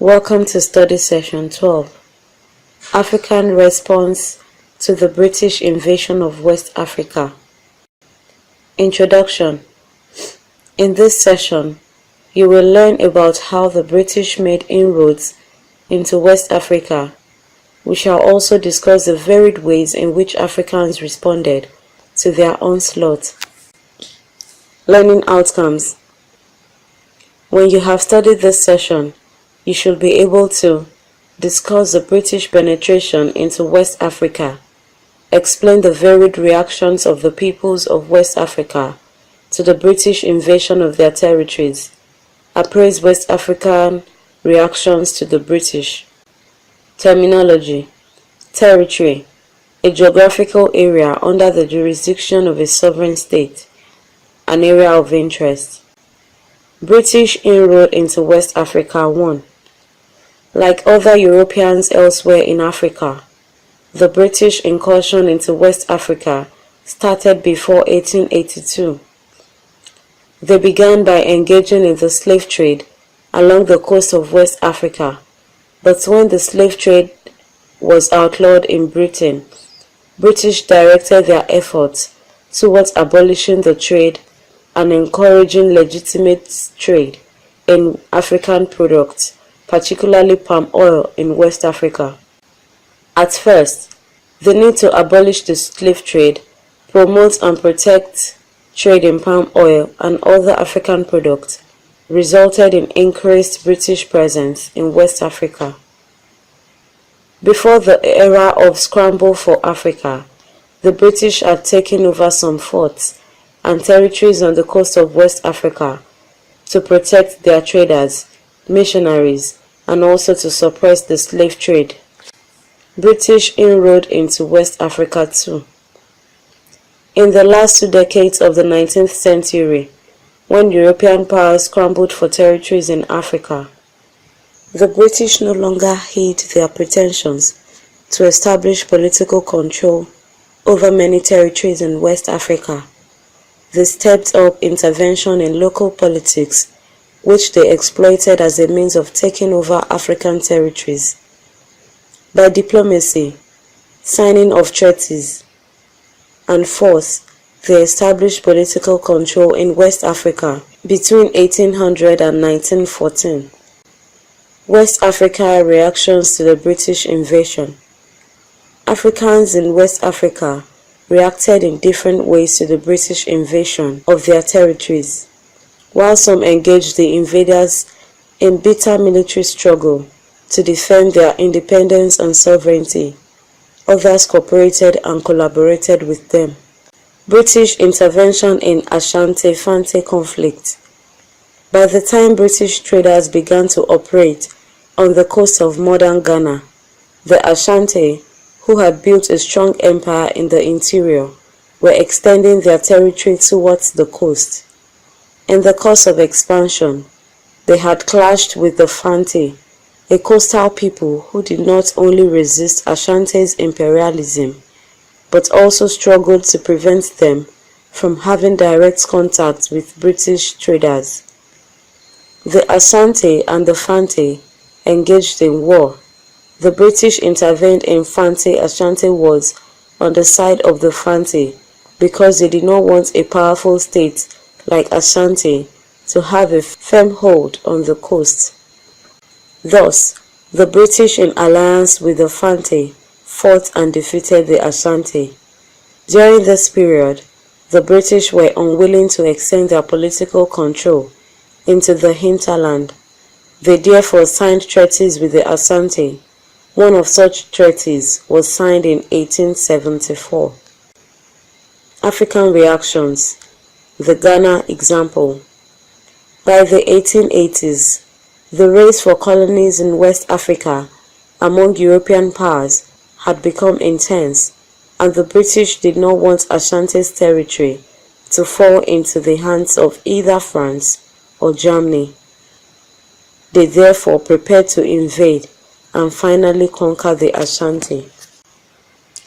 Welcome to Study Session 12, African Response to the British Invasion of West Africa. Introduction. In this session, you will learn about how the British made inroads into West Africa. We shall also discuss the varied ways in which Africans responded to their onslaught. Learning outcomes. When you have studied this session, you should be able to discuss the British penetration into West Africa, explain the varied reactions of the peoples of West Africa to the British invasion of their territories, appraise West African reactions to the British. Terminology. Territory, a geographical area under the jurisdiction of a sovereign state, an area of interest. British inroad into West Africa. 1. Like other Europeans elsewhere in Africa, the British incursion into West Africa started before 1882. They began by engaging in the slave trade along the coast of West Africa, but when the slave trade was outlawed in Britain, British directed their efforts towards abolishing the trade and encouraging legitimate trade in African products, particularly palm oil in West Africa. At first, the need to abolish the slave trade, promote and protect trade in palm oil and other African products resulted in increased British presence in West Africa. Before the era of scramble for Africa, the British had taken over some forts and territories on the coast of West Africa to protect their traders, missionaries, and also to suppress the slave trade. British inroad into West Africa too. In the last 2 decades of the 19th century, when European powers scrambled for territories in Africa, the British no longer hid their pretensions to establish political control over many territories in West Africa. They stepped up intervention in local politics, which they exploited as a means of taking over African territories. By diplomacy, signing of treaties, and force, they established political control in West Africa between 1800 and 1914. West Africa reactions to the British invasion. Africans in West Africa reacted in different ways to the British invasion of their territories. While some engaged the invaders in bitter military struggle to defend their independence and sovereignty, others cooperated and collaborated with them. British intervention in Ashanti-Fante conflict. By the time British traders began to operate on the coast of modern Ghana, the Ashanti, who had built a strong empire in the interior, were extending their territory towards the coast. In the course of expansion, they had clashed with the Fante, a coastal people who did not only resist Ashanti's imperialism, but also struggled to prevent them from having direct contact with British traders. The Asante and the Fante engaged in war. The British intervened in Fante-Ashanti wars on the side of the Fante because they did not want a powerful state like Ashanti to have a firm hold on the coast. Thus, the British in alliance with the Fante fought and defeated the Ashanti. During this period, the British were unwilling to extend their political control into the hinterland. They therefore signed treaties with the Asante. One of such treaties was signed in 1874. African reactions. The Ghana example. By the 1880s, the race for colonies in West Africa among European powers had become intense, and the British did not want Ashanti's territory to fall into the hands of either France or Germany. They therefore prepared to invade and finally conquer the Ashanti.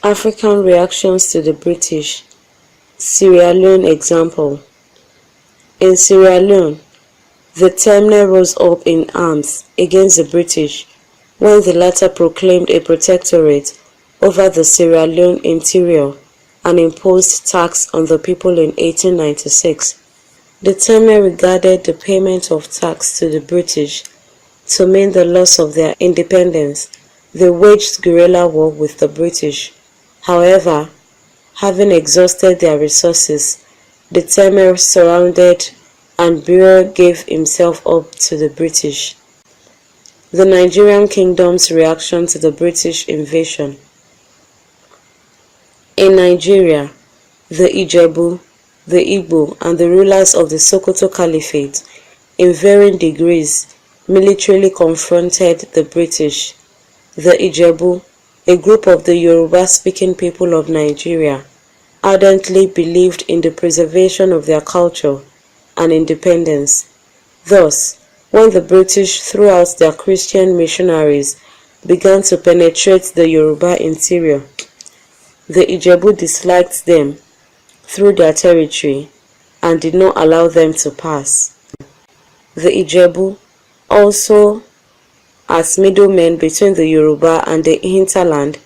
African reactions to the British. Sierra Leone example. In Sierra Leone, The Temne rose up in arms against the British when the latter proclaimed a protectorate over the Sierra Leone interior and imposed tax on the people in 1896. The Temne regarded the payment of tax to the British to mean the loss of their independence. They waged guerrilla war with the British. However, having exhausted their resources, the Temne surrounded and Bureau gave himself up to the British. The Nigerian kingdom's reaction to the British invasion. In Nigeria, the Ijebu, the Igbo, and the rulers of the Sokoto Caliphate, in varying degrees, militarily confronted the British. The Ijebu, a group of the Yoruba-speaking people of Nigeria, ardently believed in the preservation of their culture and independence. Thus, when the British threw out their Christian missionaries began to penetrate the Yoruba interior, the Ijebu disliked them through their territory and did not allow them to pass. The Ijebu, also as middlemen between the Yoruba and the hinterland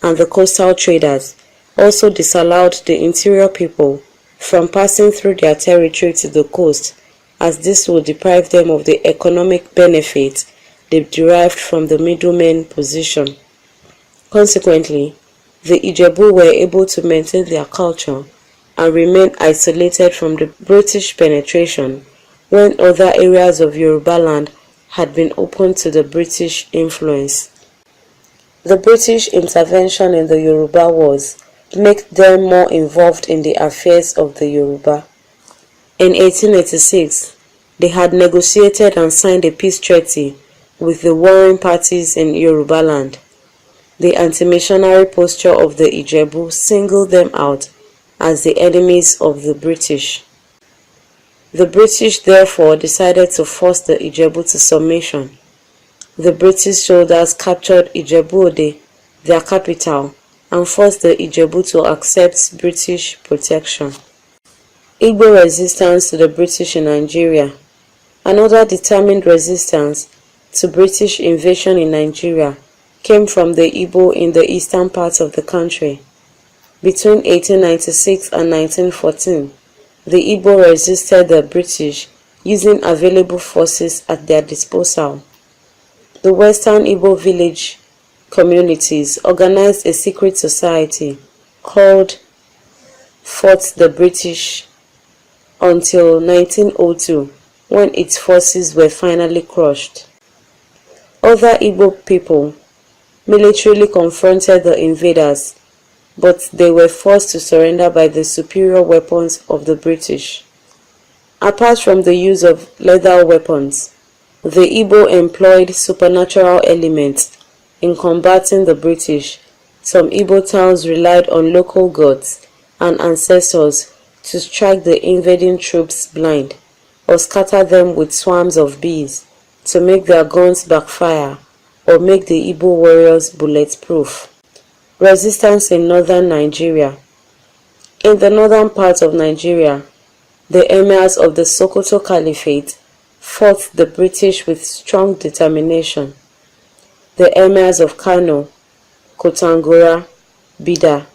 and the coastal traders, also disallowed the interior people from passing through their territory to the coast, as this would deprive them of the economic benefit they derived from the middlemen position. Consequently, the Ijebu were able to maintain their culture and remain isolated from the British penetration when other areas of Yoruba land had been open to the British influence. The British intervention in the Yoruba wars made them more involved in the affairs of the Yoruba. In 1886, they had negotiated and signed a peace treaty with the warring parties in Yoruba land. The anti-missionary posture of the Ijebu singled them out as the enemies of the British. The British therefore decided to force the Ijebu to submission. The British soldiers captured Ijebu-Ode, their capital, and forced the Ijebu to accept British protection. Igbo resistance to the British in Nigeria. Another determined resistance to British invasion in Nigeria came from the Igbo in the eastern parts of the country. Between 1896 and 1914, the Igbo resisted the British using available forces at their disposal. The Western Igbo village communities organized a secret society called Fought the British until 1902, when its forces were finally crushed. Other Igbo people militarily confronted the invaders, but they were forced to surrender by the superior weapons of the British. Apart from the use of lethal weapons, the Igbo employed supernatural elements in combating the British. Some Igbo towns relied on local gods and ancestors to strike the invading troops blind, or scatter them with swarms of bees to make their guns backfire, or make the Igbo warriors bulletproof. Resistance in northern Nigeria. In the northern part of Nigeria, the emirs of the Sokoto Caliphate fought the British with strong determination. The emirs of Kano, Kotangora, Bida,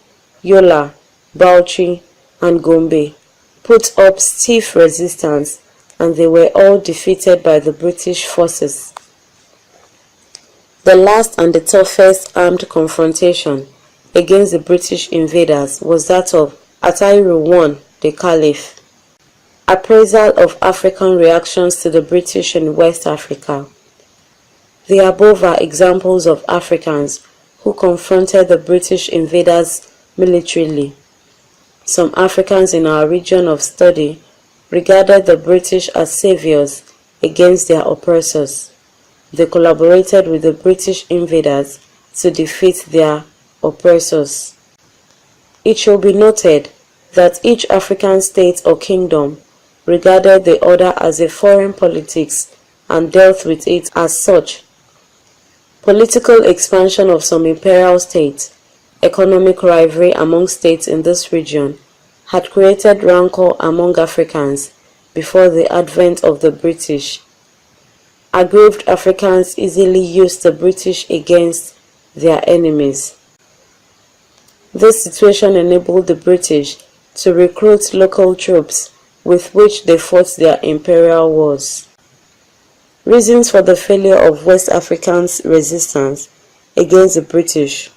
Yola, Bauchi, and Gombe put up stiff resistance, and they were all defeated by the British forces. The last and the toughest armed confrontation against the British invaders was that of Atairu I, the Caliph. Appraisal of African reactions to the British in West Africa. The above are examples of Africans who confronted the British invaders militarily. Some Africans in our region of study regarded the British as saviors against their oppressors. They collaborated with the British invaders to defeat their oppressors. It should be noted that each African state or kingdom regarded the other as a foreign politics and dealt with it as such. Political expansion of some imperial states, economic rivalry among states in this region had created rancor among Africans before the advent of the British. Aggrieved Africans easily used the British against their enemies. This situation enabled the British to recruit local troops with which they fought their imperial wars. Reasons for the failure of West Africans' resistance against the British.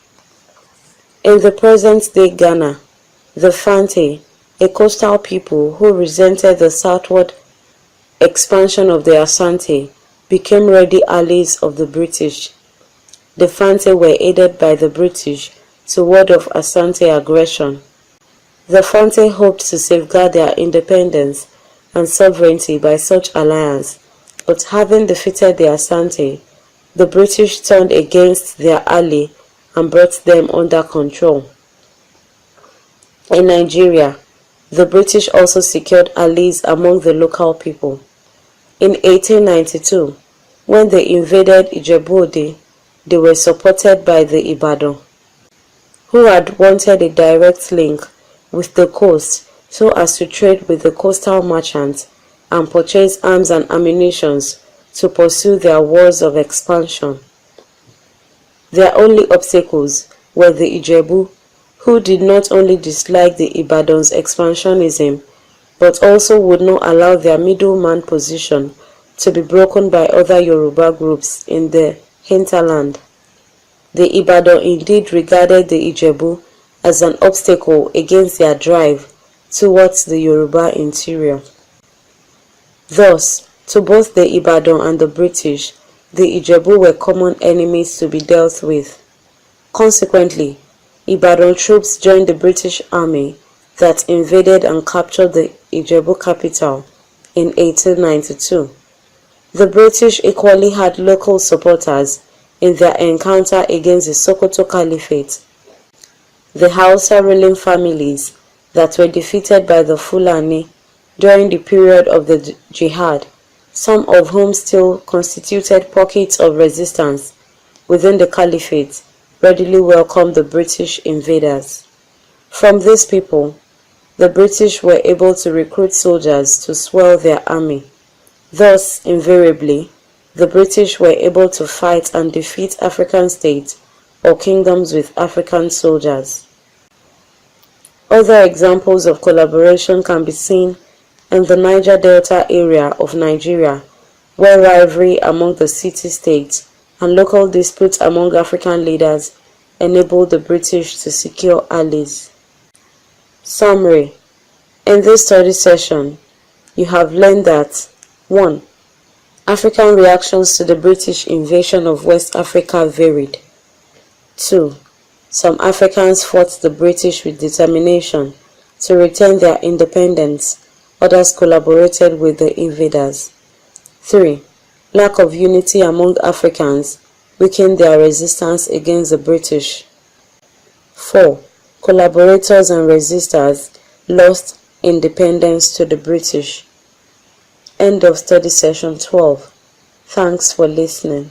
In the present-day Ghana, the Fante, a coastal people who resented the southward expansion of the Asante, became ready allies of the British. The Fante were aided by the British to ward off Asante aggression. The Fante hoped to safeguard their independence and sovereignty by such alliance, but having defeated the Asante, the British turned against their ally and brought them under control. In Nigeria, the British also secured allies among the local people. In 1892, when they invaded Ijebu-Ode, they were supported by the Ibadan, who had wanted a direct link with the coast so as to trade with the coastal merchants and purchase arms and ammunition to pursue their wars of expansion. Their only obstacles were the Ijebu, who did not only dislike the Ibadan's expansionism, but also would not allow their middleman position to be broken by other Yoruba groups in the hinterland. The Ibadan indeed regarded the Ijebu as an obstacle against their drive towards the Yoruba interior. Thus, to both the Ibadan and the British, the Ijebu were common enemies to be dealt with. Consequently, Ibadan troops joined the British army that invaded and captured the Ijebu capital in 1892. The British equally had local supporters in their encounter against the Sokoto Caliphate. The Hausa ruling families that were defeated by the Fulani during the period of the Jihad, some of whom still constituted pockets of resistance within the Caliphate, readily welcomed the British invaders. From these people, the British were able to recruit soldiers to swell their army. Thus, invariably, the British were able to fight and defeat African states or kingdoms with African soldiers. Other examples of collaboration can be seen in the Niger Delta area of Nigeria, where rivalry among the city-states and local disputes among African leaders enabled the British to secure allies. Summary. In this study session, you have learned that 1. African reactions to the British invasion of West Africa varied. 2. Some Africans fought the British with determination to retain their independence, others collaborated with the invaders. 3. Lack of unity among Africans weakened their resistance against the British. 4. Collaborators and resistors lost independence to the British. End of study session 12. Thanks for listening.